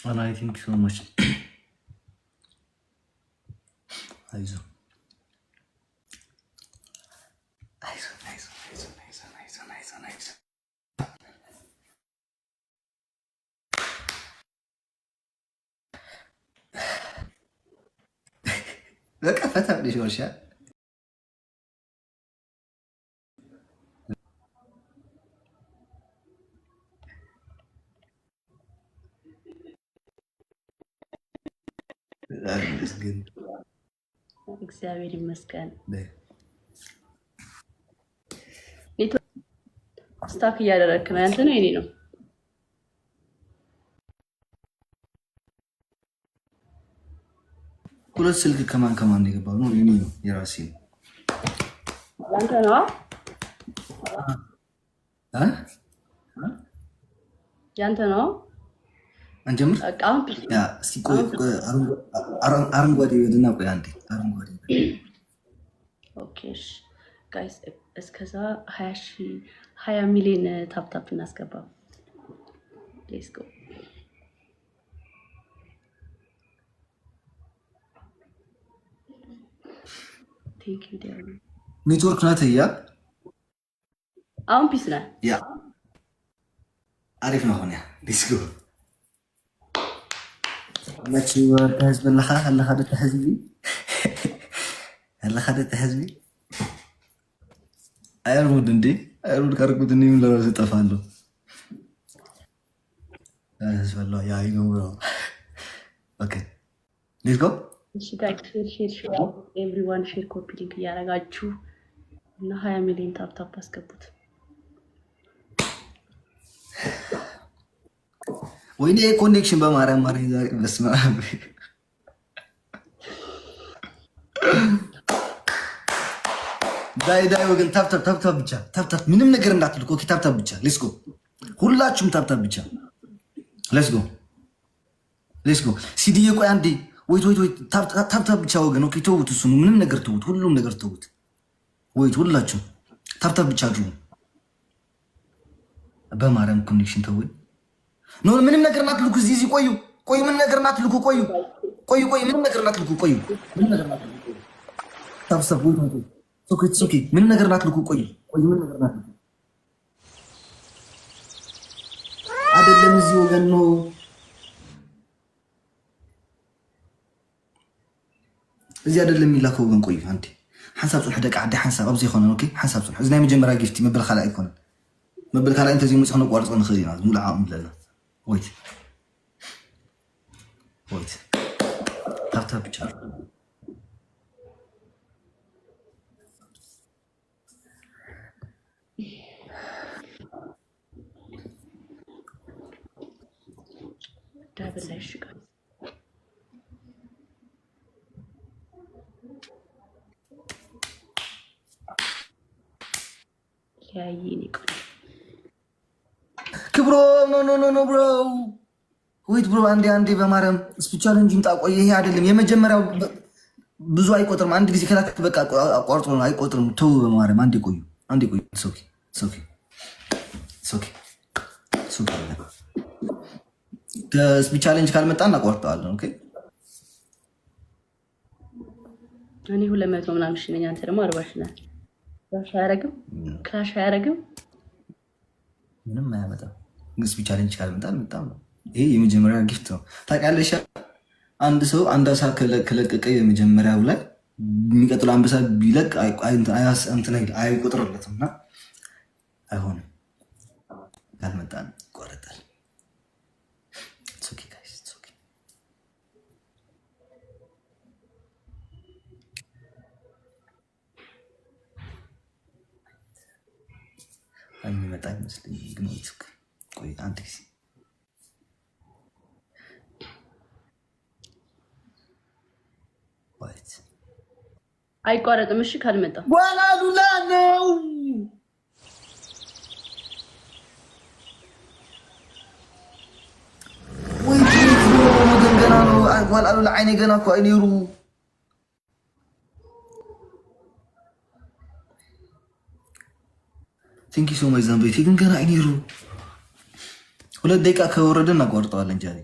And I think so much. አይዞህ በቃ ፈታ ብለሽ ወርሻል። እግዚአብሔር ይመስገን። ስታክ እያደረግክ ነው። ያንተ ነው የኔ ነው? ሁለት ስልክ ከማን ከማን የገባው ነው? የኔ ነው፣ የራሴ ነው። ያንተ ነው? ያንተ ነው? አንጀምር። አረንጓዴ ወደና ቆይ አንዴ። አረንጓዴ ኦኬ ጋይስ፣ እስከዛ 20 ሚሊዮን ታፕታፕ እናስገባ። ሌትስ ጎ። ቴንክ ዩ ዲያር። ኔትወርክ ናት ያ። አሁን ፒስ ነህ? ያ አሪፍ ነው። ሆነ ሌትስ ጎ። መቼ ህዝብ ለኻ ህዝቢ ህዝቢ አይሩድ እንዴ አይሩድ ካርኩት እኔም ለራስ እጠፋለሁ። ህዝብ ያ ይገው። ኦኬ ሌትስ ጎ። እሺ ጋይስ ሼር ኤቭሪዋን ሼር ኮፒ ሊንክ እያደረጋችሁ እና 20 ሚሊዮን ታፕታፕ አስገቡት። ወይኔ ኮኔክሽን በማርያም ማርያም ዛሬ በስመ አብ። ዳይ ወገን ታፕታፕ ብቻ ታፕታፕ፣ ምንም ነገር እንዳትልኩ። ኦኬ ታፕታፕ ብቻ ሌትስ ጎ። ሁላችሁም ታፕታፕ ብቻ ሌትስ ጎ። ሲዲዬ ቆይ አንዴ ወይት ታፕታፕ ብቻ ወገን። ኦኬ ተውት፣ እሱ ምንም ነገር ተውት፣ ሁሉም ነገር ተውት። ወይት ሁላችሁም ታፕታፕ ብቻ አድርጉ። በማርያም ኮኔክሽን ተውኝ። ኖ ምንም ነገር እናትልኩ። እዚህ ቆዩ፣ ምንም ነገር እናትልኩ። ቆዩ፣ ምንም ነገር እናትልኩ። ቆዩ፣ ምንም ነገር እናትልኩ። ታፕታፕ ወይ ኦኬ፣ ምንም ነገር እናትልኩ። ቆዩ፣ ምንም ነገር እናትልኩ። አይደለም እዚህ ወገን ነው። እዚህ አይደለም የሚላከው ወገን። ቆዩ አንዴ ሓንሳብ ጽልሕ ደቂ ዓዲ ሓንሳብ ኣብዚ ይኮነ። ኦኬ ሓንሳብ ጽልሕ። እዚ ናይ መጀመርያ ጊፍቲ መበል ካልኣይ ኣይኮነን። መበል ካልኣይ እንተዚ ምፅሕ ነቋርፆ ንኽእል ኢና። ሙሉዕ ዓቕሚ ኣለና። ወይት ታፕታፕ ብቻ ዳብል ላይ ሽጋል ያይኔ ቆይ ክብሮ ኖ ብሮ ወይት ብሮ አንዴ በማርያም ስፒቻል እንጂ ምጣ። ቆይ ይሄ አይደለም የመጀመሪያው፣ ብዙ አይቆጥርም። አንድ ጊዜ ከላክ በቃ አቋርጦ ነው አይቆጥርም። ተው በማርያም አንዴ ቆዩ። ሶኪ ከስፒቻል እንጂ ካልመጣ እናቋርጠዋለን። ኦኬ እኔ 200 ምናምን ሺህ ነኝ፣ አንተ ደግሞ 40 ሺህ ነህ። ክራሽ አያረግም፣ ምንም አያመጣም። ስፒቻል እንጂ ካልመጣ በጣም ነው። ይሄ የመጀመሪያ ጊፍት ነው። ታውቂያለሽ፣ አንድ ሰው አንድ አሳ ከለቀቀ የመጀመሪያው ላይ የሚቀጥለው አንበሳ ቢለቅ አይቆጥርለትም እና አይሆንም። ካልመጣ ይቆረጣል። የሚመጣ አይመስለኝም ግን ቆይ አንድ ጊዜ አይቋረጥም። እሺ ካልመጣ ዋላሉላ ነው። ወይ ገና ነው። ዋላሉላ አይኔ ገና እኮ አይኔሩ ቲንኪ ሶ ማች ዛምቤቴ ግን ገና አይኔሩ 2 ደቂቃ ከወረደ እናቋርጠዋለን። ጃኒ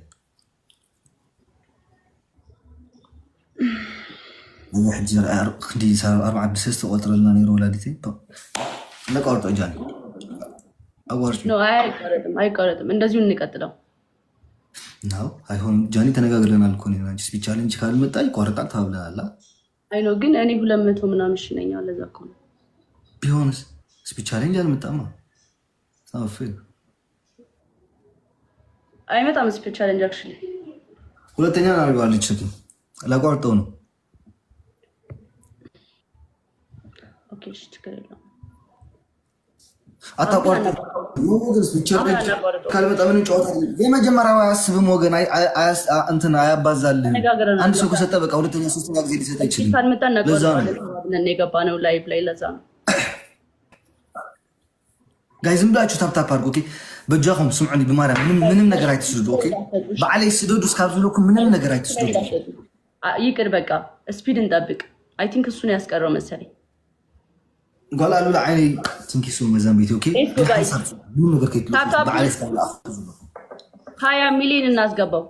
حجر خدي صار 4 بسست قلت لنا نيرو ولادتي لا قرطو ጃኒ አዋርጭ ነው አይቀርጥም እንደዚሁ እንቀጥለው ነው አይሆንም ጃኒ ተነጋግረናል እኮ ነው አንቺ ስፒች ቻሌንጅ ካልመጣ ይቆርጣል ተብለናል አይ ነው ግን እኔ 200 ምናምን ሽነኛው ለዛ እኮ ነው ቢሆንስ ስፒች ቻሌንጅ አልመጣማ ሳውፍ አይመጣም ስፒች ቻሌንጅ አክቹሊ ሁለተኛ አድርገዋለች እኮ ላቋርጠው ነው ኦኬ ችግር የለውም አታቋርጥ ሞገስ ብቻ ካልመጣ ምን ጨዋታ የመጀመሪያው አያስብም ወገን እንትን አያባዛልህ አንድ ሰው ከሰጠ በቃ ሁለተኛ ሶስተኛ ጊዜ ሊሰጥ ይችላል ካልመጣ እናቋርጣለን እነ የገባነው ላይቭ ላይ ለዛ ነው ጋይስ ዝም ብላችሁ ታፕታፕ አድርጉ ኦኬ በጃኹም ስምዑኒ በማርያም ምንም ነገር አይተስዱ ኦኬ በአለይ ስደዱ እስካብዝሉኩም ምንም ነገር አይተስዱ ይቅር በቃ ስፒድ እንጠብቅ አይ ቲንክ እሱን ያስቀረው መሰለኝ قال له لا عيني تنكسو مزام بيتي اوكي من نقدر كيف بعد اسال 20 ሚሊዮን እናስገባው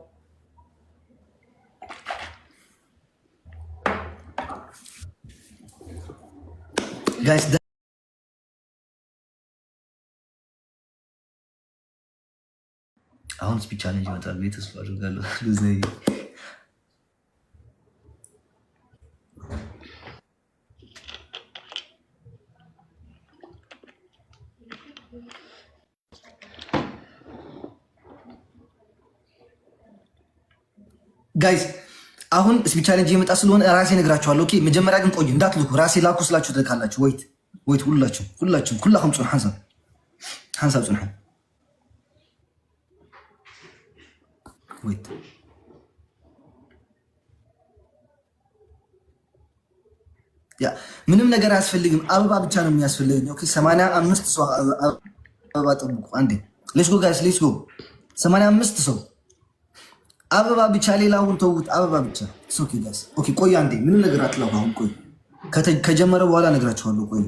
ጋይስ አሁን ስፒች ቻሌንጅ ይመጣል ቤተሰብ አድርጋለሁ ለዚህ ጋይስ አሁን ስፒች ቻሌንጅ የመጣ ስለሆነ ራሴ ነግራችኋለሁ ኦኬ መጀመሪያ ግን ቆዩ እንዳትልኩ ራሴ ላኩ ስላችሁ ትልካላችሁ ወይት ሁላችሁም ኩላኩም ጽኑ ሐንሳ ጽኑ ወይት ያ ምንም ነገር አያስፈልግም አበባ ብቻ ነው የሚያስፈልገኝ ኦኬ 85 ሰው አበባ ጠብቁ አንዴ ሌትስ ጎ ጋይስ ሌትስ ጎ 85 ሰው አበባ ብቻ ሌላውን ተውት አበባ ብቻ ኦኬ ጋይስ ኦኬ ቆይ አንዴ ምንም ነገር አትላው አሁን ቆይ ከጀመረ በኋላ ነግራችኋለሁ ቆይ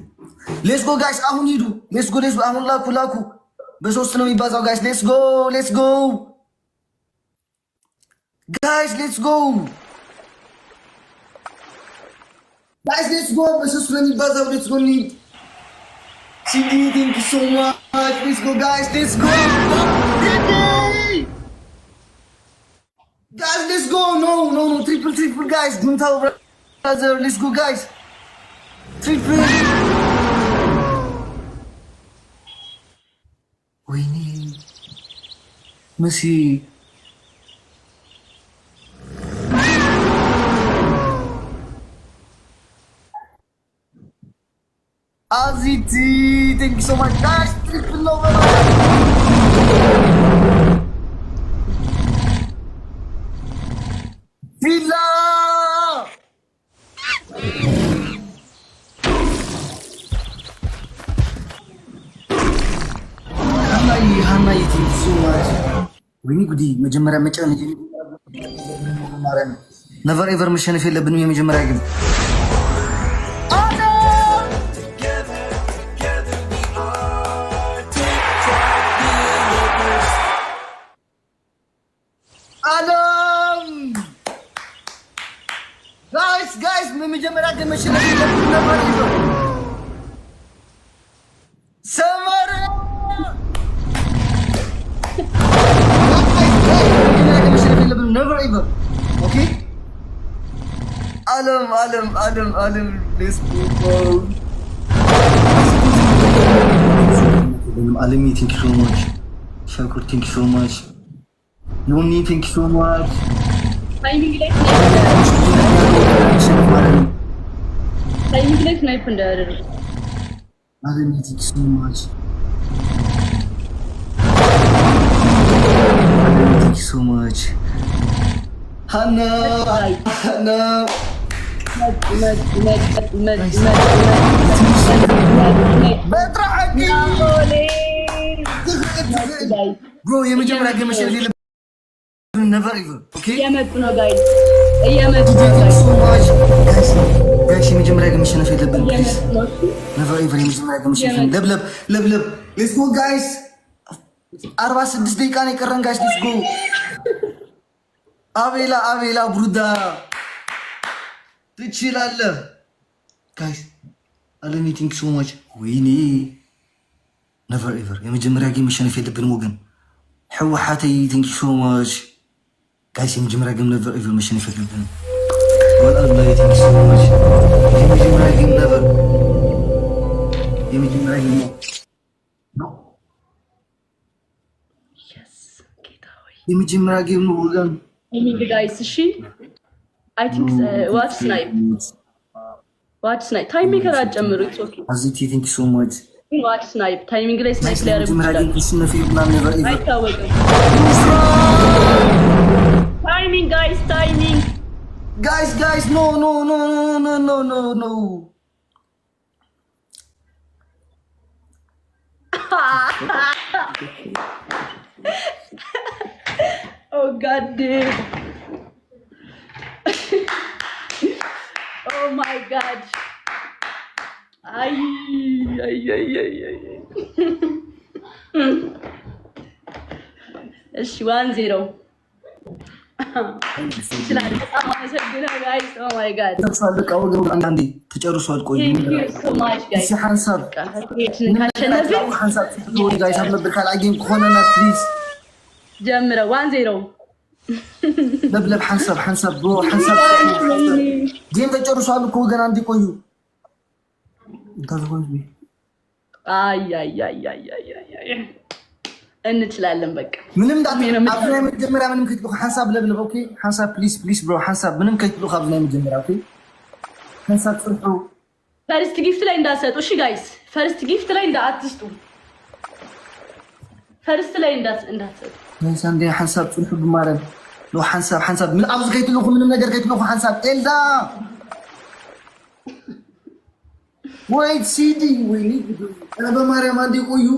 ሌትስ ጎ ጋይስ አሁን ሂዱ ሌትስ ጎ አሁን ላኩ በሶስት ነው የሚባዛው ጋይስ ሌትስ ጎ ጋይስ ሌትስ ጎ በሶስት ነው የሚባዛው ሌትስ ጎ ሲዲ ቲንክ ሶ ማች ሌትስ ጎ ጋይስ ሌትስ ጎ Guys, let's go! No, triple, guys. Don't tell brother. Let's go, guys. Triple. We need Messi. Aziti, thank you so much, guys. Triple over. Villa! Hanai, thank you so much. Wini gudi, መጀመሪያ መጫን never ever መሸነፍ የለብንም የመጀመሪያ ግን guys መጀመሪያ ግን መሸነፍ የለብንም never ever ሰመረ never ever okay አለም let's go አለም thank you so much ሻኩር thank you so much ዮኒ thank you so much ታይሚንግ ላይ ስናይፕ እንዳያደርግ አለም thank you so much thank you so much Hana bro የመጀመሪያ ገመሽ የሌለ never ever okay እየመጡ ነው guys እየመጡ ነው guys የመጀመሪያ ገመሽ ነው የሌለብን please never ever የመጀመሪያ ገመሽ ለብለብ let's go guys 46 ደቂቃ ነው የቀረን guys let's go አቤላ ብሩዳ ትችላለህ ጋይስ አለሚ ቲንክ ሶ ማች ወይኔ ነቨር ኤቨር የመጀመሪያ ጌም መሸነፍ የለብንም ወገን ሕወሓተይ ቲንክ ሶ ማች ጋይስ የመጀመሪያ ጌም ነቨር ኤቨር መሸነፍ የለብንም ወላሂ ቲንክ ሶ ማች የመጀመሪያ ጌም ነቨር የመጀመሪያ ጌም ነው የመጀመሪያ ጌም ነው ወገን ሚንግ ጋይስ እሺ አይ ቲንክ ዋት ስናይፕ ታይሚንግ አጨምሩ ኢትስ ኦኬ አዚቲ ቲንክ ሶ ማች ዋት ስናይፕ ታይሚንግ ላይ ስናይፕ ላይ ያደርጉ አይታወቅም ታይሚንግ ጋይስ ኖ Oh God, dude. Oh my God. Ay. እሺ 1-0 አንዳንዴ ተጨርሷል። ቆይ ጀምረው 1-0 ለብለብ ሐንሳብ ብሮ ሐንሳብ ጌም ተጨርሷል እኮ ገና አንዴ ቆዩ። አይ እንችላለን በቃ ምንም አብዛኛው መጀመሪያ ምንም ከትልቁ ሐንሳብ ለብለብ ኦኬ ሐንሳብ ፕሊዝ ብሮ ሐንሳብ ምንም ከትልቁ አብዛኛው መጀመሪያ ኦኬ ሐንሳብ ጽፉ ፈርስት ጊፍት ላይ እንዳትሰጡ እሺ ጋይስ ፈርስት ጊፍት ላይ እንዳትስጡ ፈርስት ላይ እንዳትሰጡ እንዴ ሐንሳብ ጽፉ በማረም ነው ሐንሳብ ምን አብዝ ከትልቁ ምንም ነገር ከትልቁ ሐንሳብ ኤልዳ ወይት ሲዲ ወይ በማርያም አንዴ ቆዩ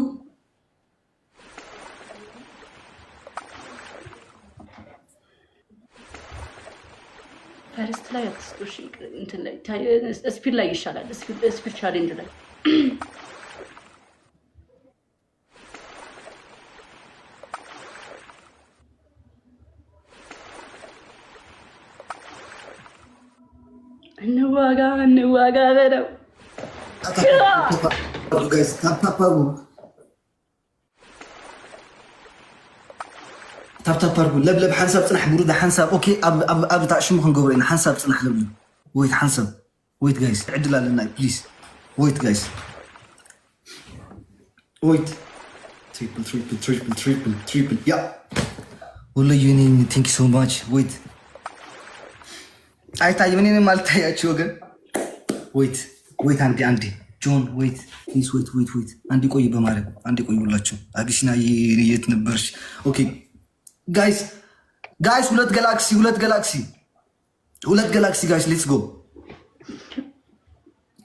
ፈርስት ላይ አትስጡሽ እንትን ላይ ስፒድ ላይ ይሻላል ስፒድ ቻሌንጅ ላይ እንዋጋ በለው ጋይስ ታፕታፕ አርጉ ለብለብ ሐንሳብ ጽናሕ ብሩዳ ሐንሳብ ኦኬ ኣብ ታሽሙ ክንገብሮ ኢና ሐንሳብ ጽናሕ ለብለብ ወይት ሐንሳብ ወይት ጋይስ ዕድል ኣለና ፕሊዝ ወይት ጋይስ ወይት ትሪፕል ያ ወላሂ ዩኒ ቲንክ ሶ ማች ወይት አይታይም እኔ ማለት ታያችሁ ወገን ወይት አንዴ ጆን ወይት ፕሊዝ ወይት አንዴ ቆይ በማለት አንዴ ቆይ ሁላችሁ አግሽና የት ነበርሽ ኦኬ ጋይስ ሁለት ጋላክሲ ጋይስ ሌትስ ጎ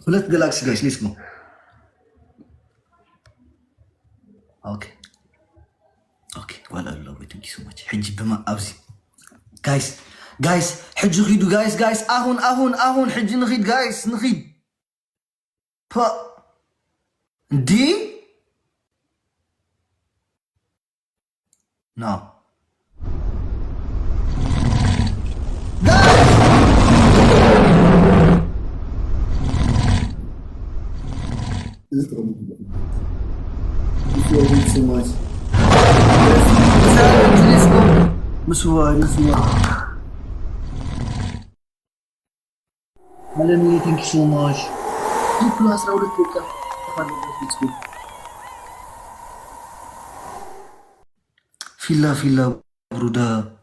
ሁለት ጋላክሲ ጋይስ ሌትስ ጎ ኦኬ ዋላ ሎቭ ቲንክ ሶ ማች ሕጂ በማ አብዚ ጋይስ ሕጂ ኺዱ ጋይስ አሁን ሕጂ ንኺድ ጋይስ ንኺድ እንዲ ና مسواي Melanie, thank you so much. You plus Raul Tuka. Fila, Bruda.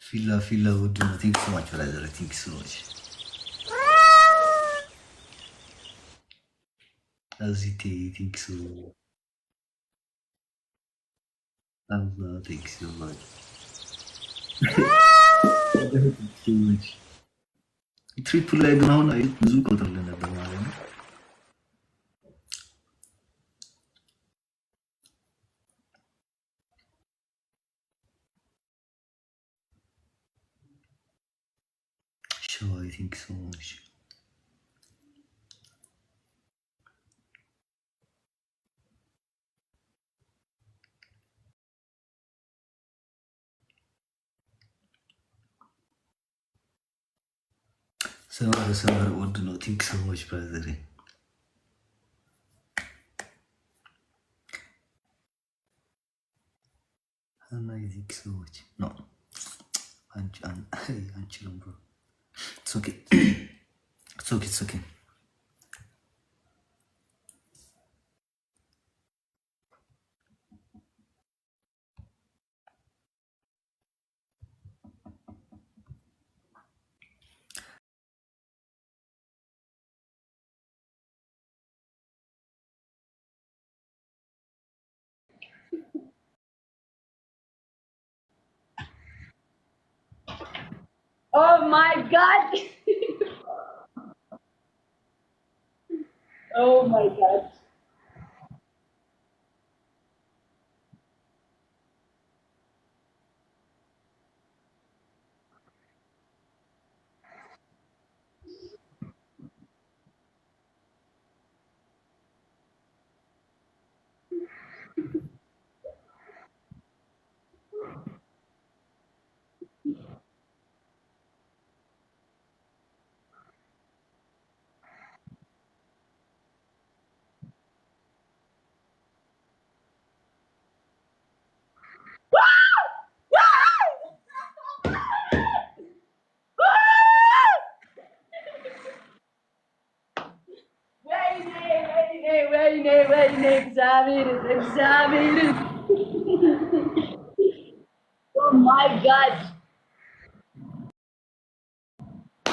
Fila, would do. Thank you so much, brother. Thank you so much. Aziti, thank you so much. Allah, thank you so much. Thank you so much. Triple leg now, I do go I think so much. Summer, what do not think so much, brother. And I think so much. No. I'm chilling, bro. It's okay. It's okay. Oh my god. Oh my god. ወይኔ እግዚአብሔርን Oh my god.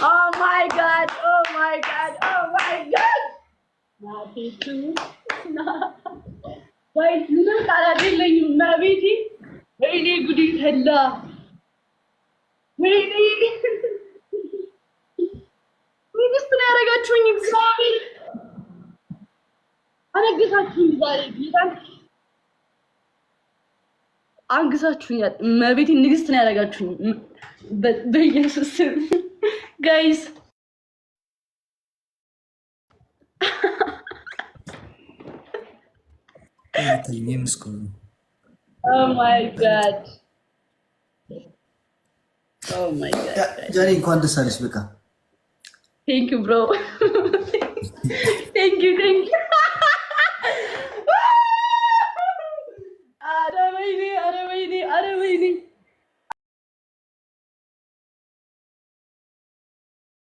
Oh my god. Oh my god. Oh my god. ናቲቱ ጋይስ ምንም ቃላት የለኝም። መቤቴ ወይኔ ጉድ ፈላ። ወይኔ ንግስት ነው ያደረጋችሁኝ። እግዚአብሔር አነገሳችሁኝ ዛሬ ጌታን አንግሳችሁኛል። መቤቴ ንግስት ነው ያደረጋችሁኝ በኢየሱስ ስም ጋይስ። Oh my god. Oh my god. ጃኒ እንኳን ደስ አለሽ። በቃ Thank you bro. Thank you.